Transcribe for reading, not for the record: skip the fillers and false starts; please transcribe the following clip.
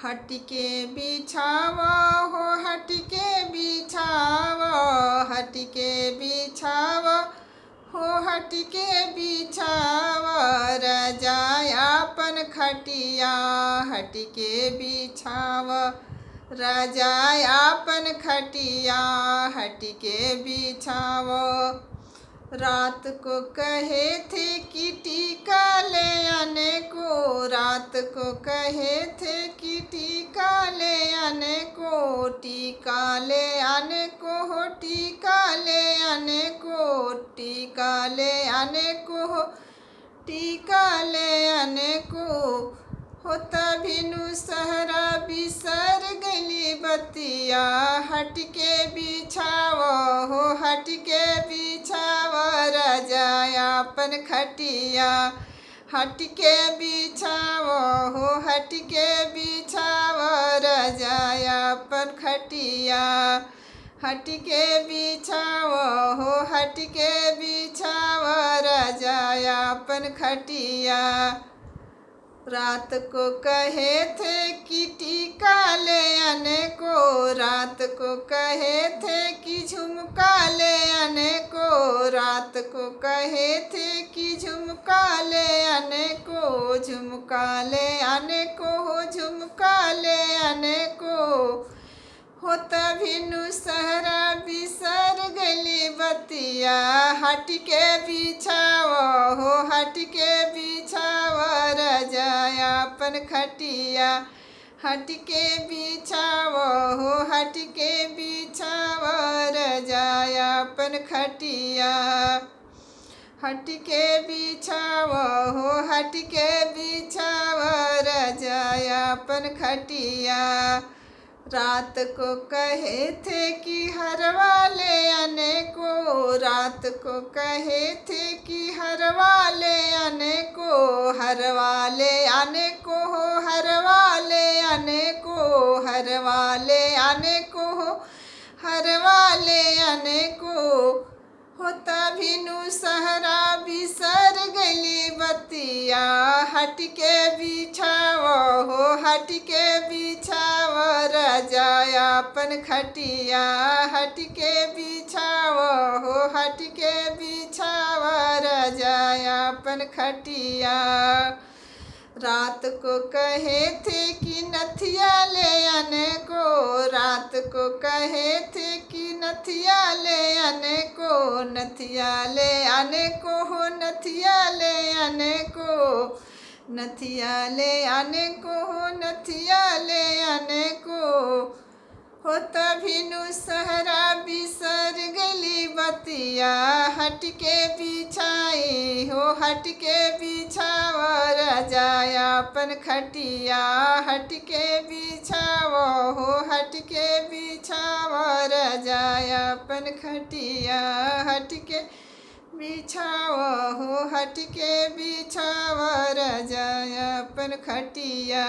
हटके बिछावा हो हटके बिछावा, हटके बिछावा हो हटके बिछावा, रजायापन खटिया हटके बिछावा, रजायापन खटिया हटके बिछावा। रात को कहे थे कि टीका ले आने को, रात को कहे थे कि टीका ले आने को, टीका ले आने को हो, टीका ले आने को, टीका ले आने को हो, टीका ले आने को। हो तभिनु सहरा बिसर गली बतिया, हटके बिछावा हो हटके बिछावा, रजायापन खटिया हटके बिछावा हो हटके बिछावा, रजायापन खटिया हटके बिछावा हो हटके बिछावा, रजायापन खटिया। रात को कहे थे कि टीका ले आने को, रात को कहे थे कि झुमका ले आने को, रात को कहे थे कि झुमका ले आने को, झुमका ले आने को हो, झुमका ले आने को। हो तभिनु सहरा बिसर गली बतिया, हटके बिछावा हो हटके बिछावा, रजायापन खटिया हटके बिछावा हो हटके बिछावा, रजायापन खटिया हटके बिछावा हो हटके बिछावा, रजायापन खटिया। रात को कहे थे कि हरवा ले आने को, रात को कहे थे कि हरवा ले आने को, हरवा ले आने को हो, हरवा ले आने को, हरवा ले आने को हो, हरवा ले आने को। हो तभिनु सहरा बिसर गली बतिया, हटके बिछावा हो हटके बिछावा, रजायापन खटिया हटके बिछावा हो हटके बिछावा, रजायापन खटिया। रात को कहे थे कि नथिया ले आने को, रात को कहे थे कि नथिया ले आने को, नथिया ले आने को हो, नथिया ले आने को, नथिया ले आने को हो, नथिया ले आने को। हो तभिनु सहरा बिसर गली बतिया, हटके बिछाई हो हटके बिछावा, रजायापन खटिया हटके बिछावा हो हटके बिछावा, रजायापन खटिया हटके बिछावा हो हटके बिछावा, रजायापन खटिया।